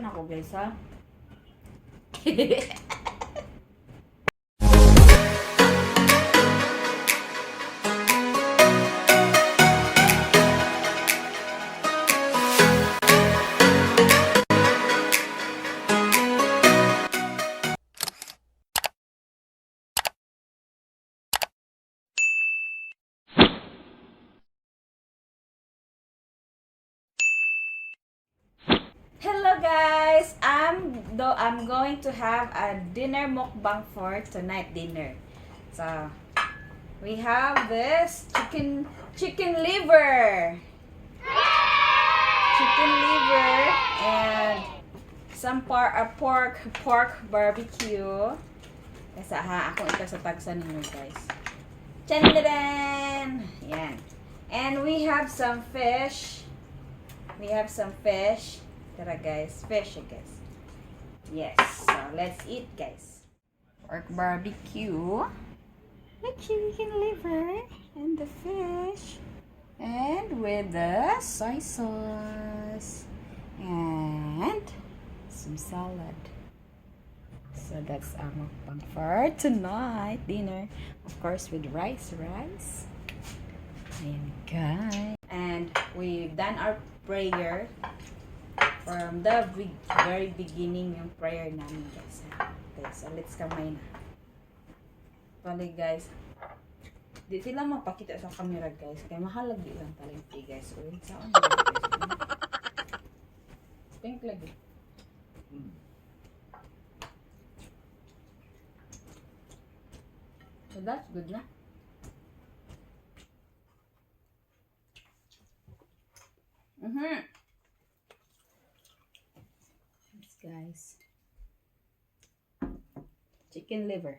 Kan ako guys ha. Hello guys! I'm going to have a dinner mukbang for tonight dinner. So we have this chicken liver. Chicken liver and some pork barbecue. Kasi ako ito sa tagsan ninyo guys. Chandadan! Yan. And we have some fish. Tara guys, fish I guess. Yes, so let's eat guys. Pork barbecue, the chicken liver, and the fish, and with the soy sauce, and some salad. So that's our mukbang for tonight dinner. Of course with rice. Ayan guys. And we've done our prayer. From the very beginning yung prayer namin guys. Okay, so let's kamay na. Bali guys. Di sila mapakita sa camera guys. Kaya mahalag di lang talenti guys. Uy, saan guys? Pink lagi. So that's good na. Guys, chicken liver.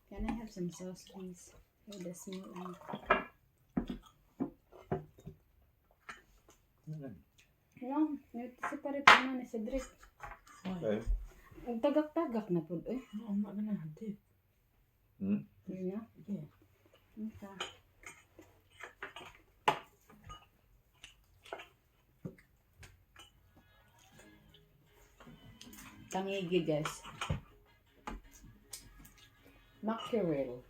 Can I have some sauce please? Oh, the small one. Lang, separate na ni Cedric. Okay. Ang tagak-tagak na po eh. Oo, maganda natin. Yun na? Yeah. Okay. Tangigi guys. Mackerel.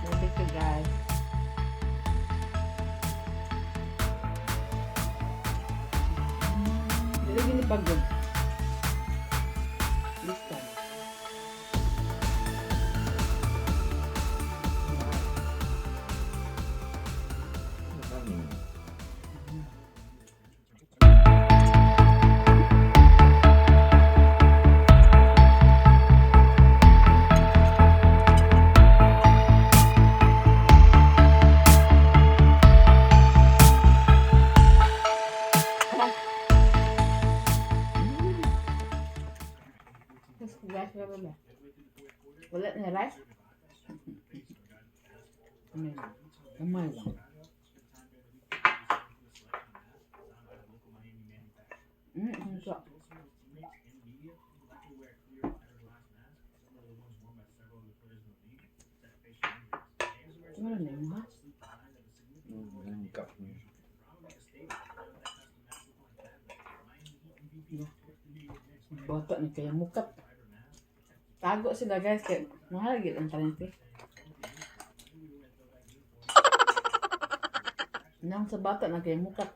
Barbecue guys. Gini pagod. Listo. Wala na rice? Kamay lang. Ito. Wala na yung ha? Bata ni kaya mukat. Tago sila guys, kaya mahalagit ang talente. Nang sa bata na kaya mukat.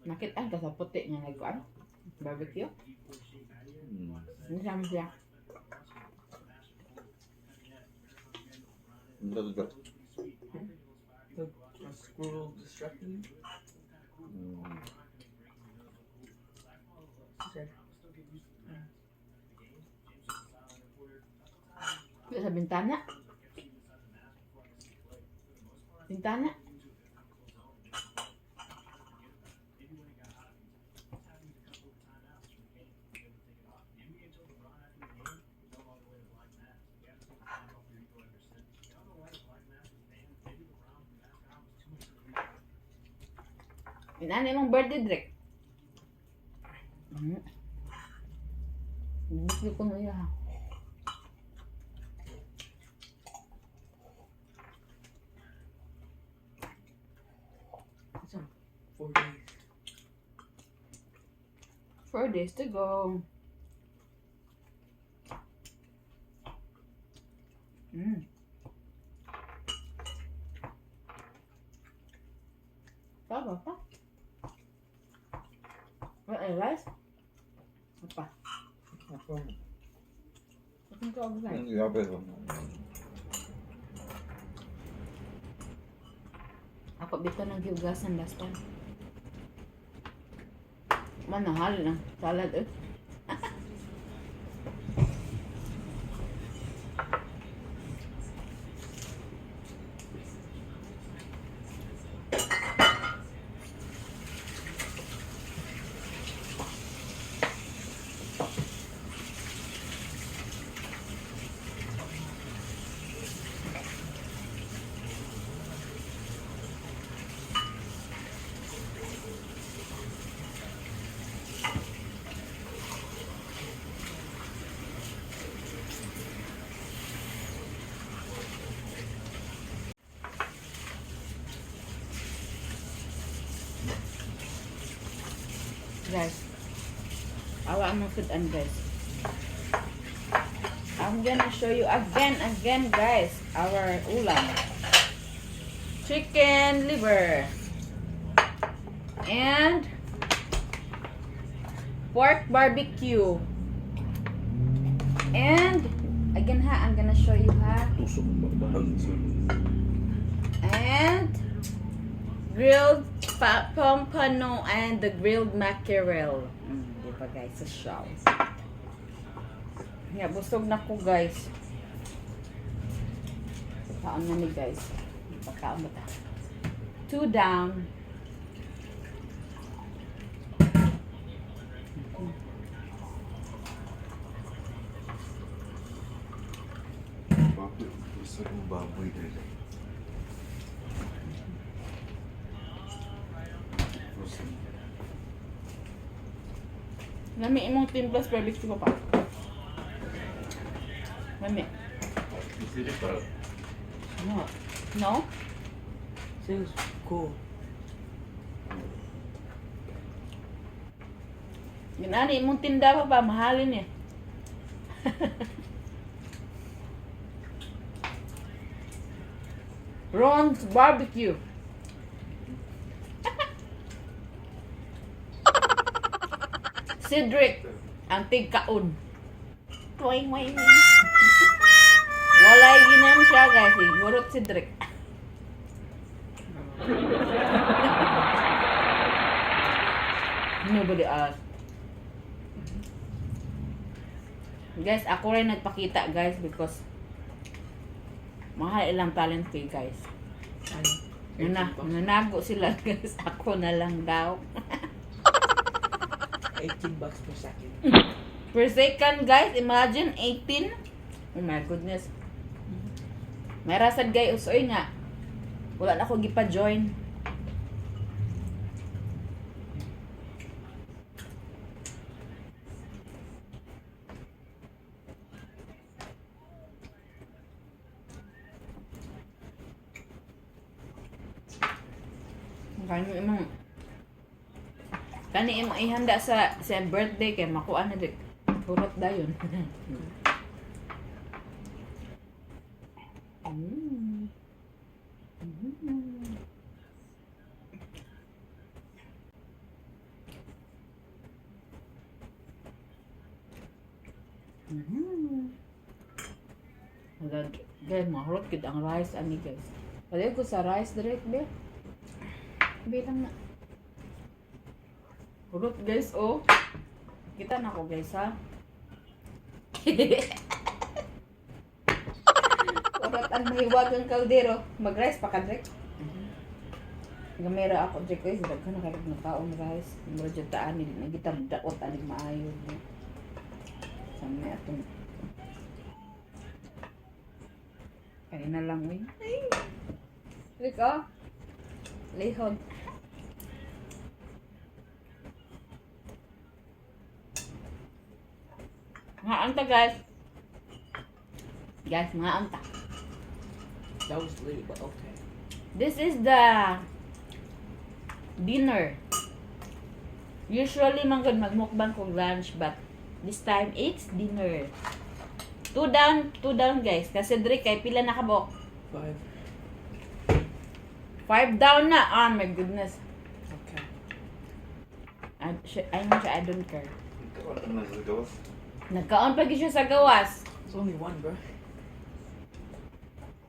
Nakitaan ka sa puti niya nagkuan? Barbecue? Ano sama siya? A squirrel distracting you? Sa bintana? Bintana? Inani mong birthday drink. Hindi ko na iya. It's on 4 days. 4 days to go. Tama pa. What ay rice? Apa? Ako. Ano ka og rice? Hindi ka pero. Ako bito ng giugasan last time. Manahal na salad eh. Guys, awa mo sudan guys. I'm gonna show you again guys, our ulam. Chicken liver and pork barbecue. And again ha, I'm gonna show you ha. Tusok babahag sa. And grilled pompano and the grilled mackerel. Diba guys, sa shaw. Yeah, busog na ko guys. Pagkaon na ni guys. Pagkaon mo ta. 2 down. Bakit? Isa kong baboy din. Lami imong timplas barbecue pa. Lami. Hindi pa. No. No? Seems cool. Ginani imong tinda pa mahalin eh. Ron's barbecue. Cedric, ang tigkaon. Tuwing way. Walay ginam siya guys, gurot Cedric. Nobody asked. Guys, ako rin nagpakita guys because mahal ilang talent fee guys. Nanago sila guys, ako na lang daw. $18 per second. Per second guys, imagine 18. Oh my goodness. May rasad guys, usoy nga. Wala na ako gipa-join. Kani imong ihanda sa birthday kay makuha na dik. Purot dayon. Guys, mahurot kid ang rice ani guys. Pwede ko sa rice direct be. Bilang na. Hurot guys, oh. Kita na ko guys ha. Hurot ang mahiwagang kaldero. Mag-rice pa ka direct. Gamera ako direct guys. Daghan na kayo na taong rice. Medyo taan nila. Nagitagdaot aning maayo. Sa may atong kaya na lang eh. Look oh. Lihod. Mga anta guys. Guys, mga anta. That was late, but okay. This is the dinner. Usually, man good magmukbang kung lunch, but this time, it's dinner. 2 down guys. Kasi dre kay pila na kabok. 5 down na. Oh my goodness. Okay. I don't care. Ikaw ano na sa gawas? Nagkaon pa siya sa gawas. It's only one, bro.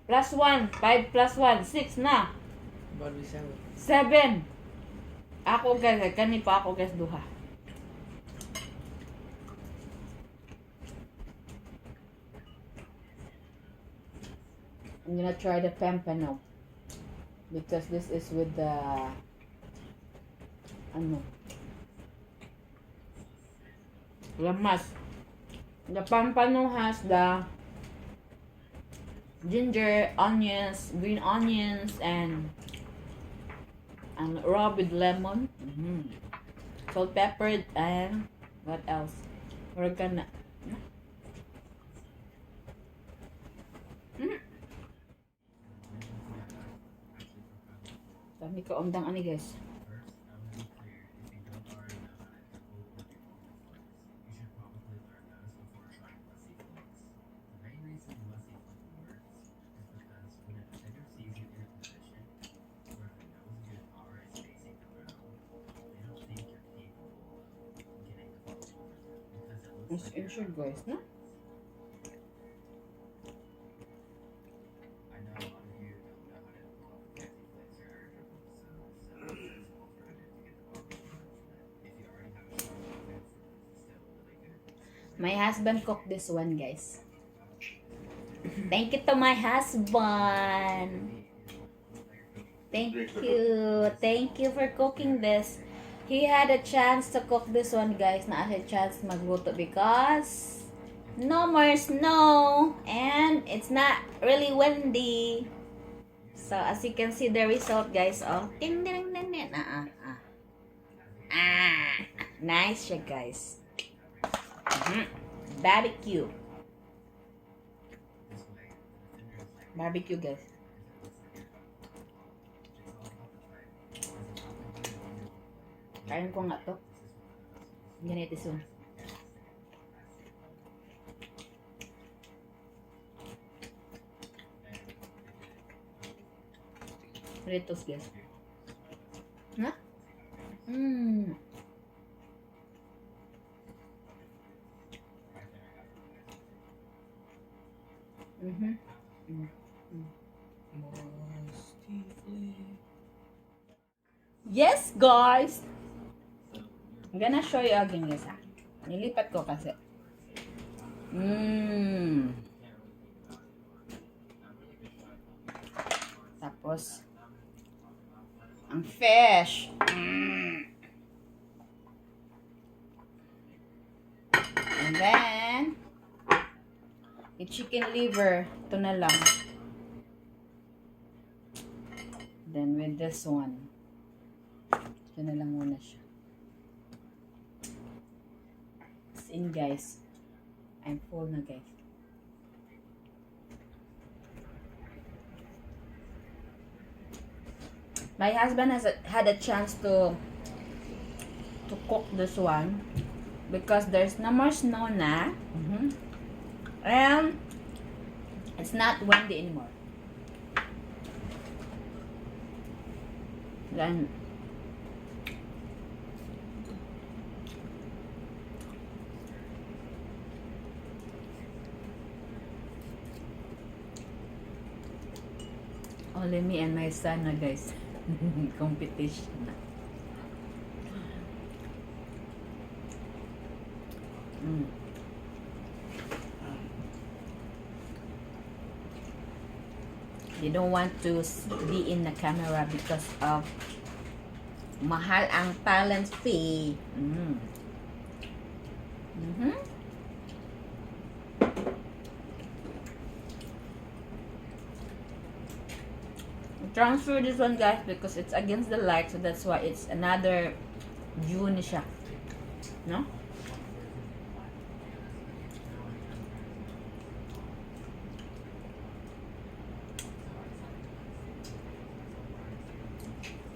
+1. 5 +1. 6 na. About to be 7. 7. Ako guys, kani pa ako guys duha. I'm gonna try the pampano because this is with the lamas. The pampano has the ginger, onions, green onions, and raw with lemon, salt, pepper, and what else? Oregano. Dami ka ondang ani guys. It's insured guys, no? My husband cooked this one, guys. Thank you to my husband. Thank you. Thank you for cooking this. He had a chance to cook this one, guys. Na a chance magluto because no more snow and it's not really windy. So as you can see the result, guys. Oh, ding ding ding ding. Nice siya, guys. Barbecue. Barbecue, guys. Kain ko nga to. Ganito soon. Ritos, guys. Ha? Yes, guys. I'm gonna show you again, guys. Nilipat ko kasi. Tapos, ang fish. And then, yung chicken liver. Ito na lang. Then, with this one. Ito na lang muna siya. As in, guys. I'm full na, guys. My husband had a chance to cook this one because there's no more snow na. And it's not windy anymore. Then only me and my son na, guys. Competition na. They don't want to be in the camera because of mahal ang talent fee. Transfer this one, guys, because it's against the light, so that's why it's another view ni siya. No?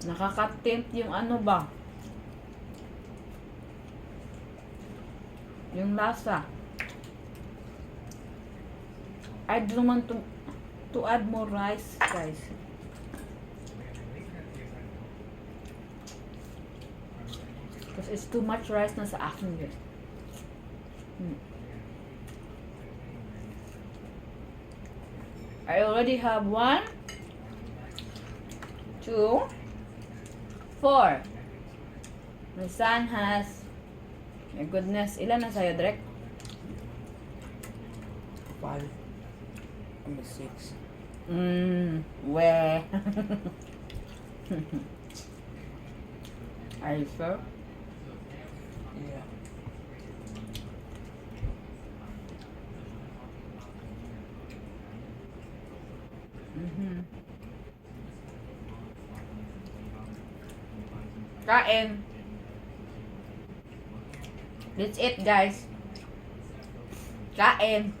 Nakaka-tempt yung ano ba? Yung lasa. I don't want to add more rice, guys. Because it's too much rice na sa akin, guys. I already have 1, 2, 4. My son has, my goodness, ilan na sa'yo, Drek? 5. I'm a 6. Weh. Are you sure? Yeah. Kain. Let's eat, guys. Kain.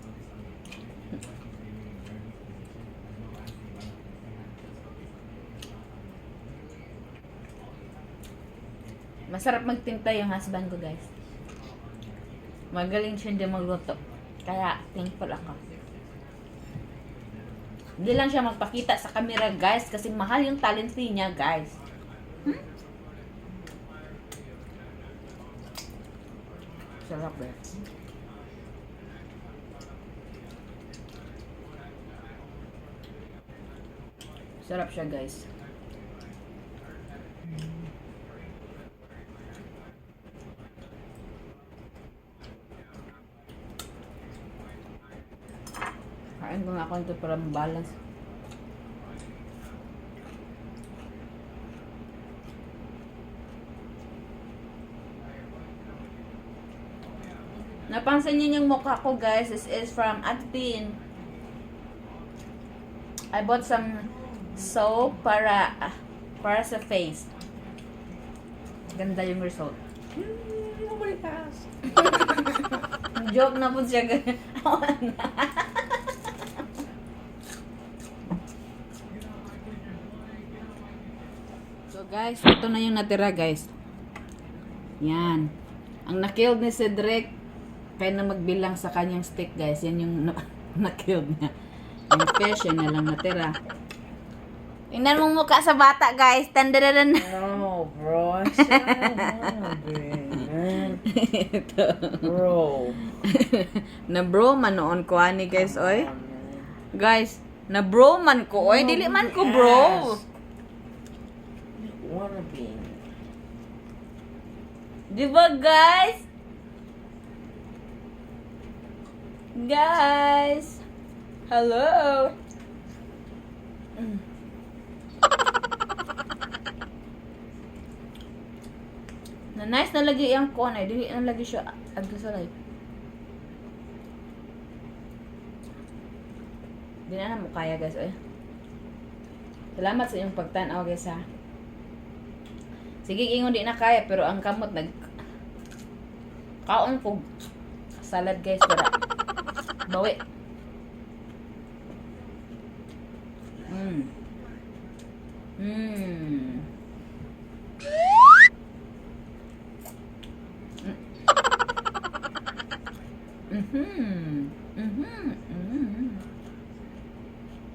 Masarap magtimpla yung husband ko, guys. Magaling siya din magluto. Kaya, thankful ako. Hindi lang siya magpakita sa camera, guys, kasi mahal yung talent niya, guys. Sarap, eh. Sarap siya, guys. Kain ko nga ako ito para balance. Napansin niyo yung mukha ko, guys. This is from Atin. I bought some soap para sa face. Ganda yung result. Nobody passed. Joke na po siya, guys. So, guys, ito na yung natira, guys. Yan. Ang na-killed ni Cedric, kaya na magbilang sa kanyang stick, guys. Yan yung na-killed niya. Yung fish, yan na lang natira. Tingnan mo mukha sa bata, guys. Tandararan. No, bro. I said I don't man. Ito. Bro. Na bro man noon ko, ani, guys, oy. Come on, man. Guys, na bro man ko, oy. Dili man ko, bro. Wanna be. Diba, guys? Guys. Hello. Na nice na lagi yung kon ay dili na lagi siya agdo sa live. Di na mo kaya, guys, oy. Salamat sa inyong pagtanaw, guys, ha. Sige, ingon di na kaya pero ang kamot kaon ko salad, guys, para bawi.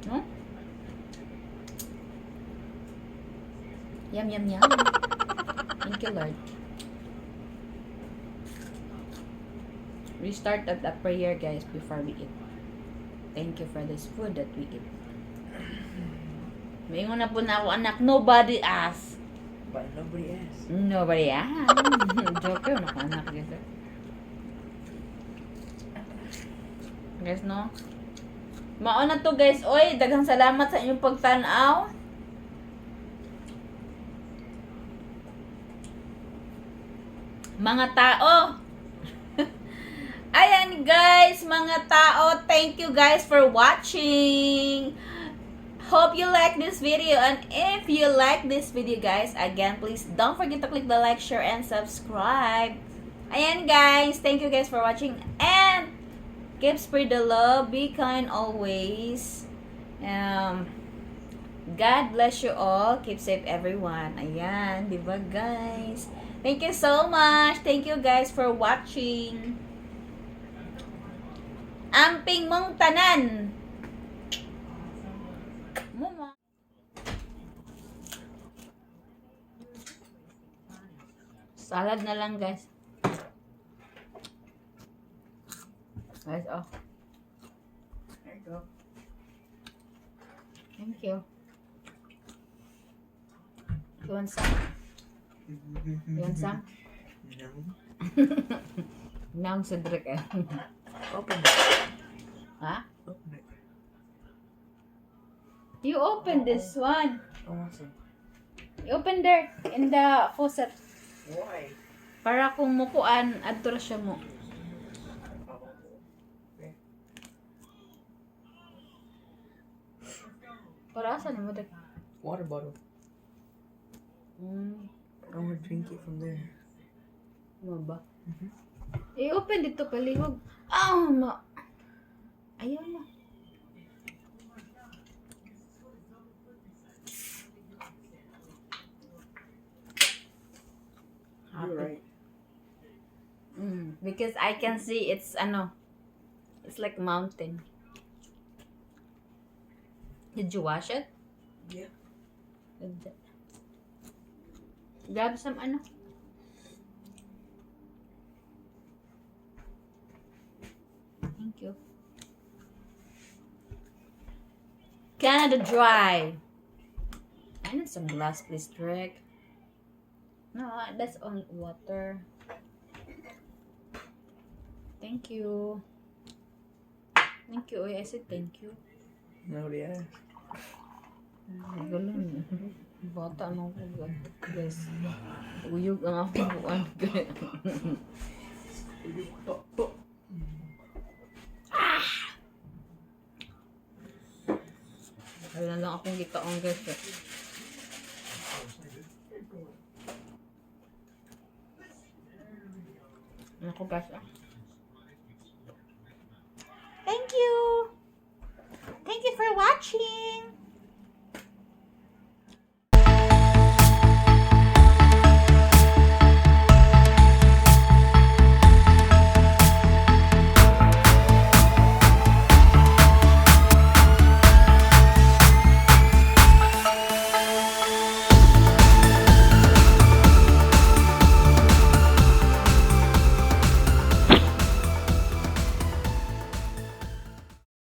No? Yum, yum, yum. Thank you, Lord. We start at a prayer, guys, before we eat. Thank you for this food that we eat. Maingon na po na ako, anak. Nobody asked. But nobody asked. Nobody asked. Joke yun, ako, anak. Guys, no? Mao na to, guys. Oy, daghang salamat sa inyong pagtanaw. Mga tao. Ayan, guys, mga tao. Thank you, guys, for watching. Hope you like this video. And if you like this video, guys, again, please don't forget to click the like, share, and subscribe. Ayan, guys. Thank you, guys, for watching. And keep spread the love. Be kind always. God bless you all. Keep safe everyone. Ayan, di ba guys? Thank you so much. Thank you guys for watching. Amping mong tanan. Muma. Salad na lang guys. Guys, oh. There you go. Thank you. You want some? You want some? No. Nang Cedric eh. Open it. Ha? Open it. You open this one. Awesome. You open there in the faucet. Why? Para kung mukuan, adto ra siya mo. Okay. Para saan mo dek? Water bottle. I want to drink it from there. Mo ba? I-open dito kalihog. Ah, ma. Ayaw na. You're right. Because I can see it's it's like mountain. Did you wash it? Yeah. Grab some Thank you. Canada Dry. I need some glass, please, Drake. No, that's on water. Thank you. Thank you. I said thank you. Nobody asked. Galing. Bata mo ko guys. Uyog ang ako buwan. Wala lang akong gitaong guys. Ako guys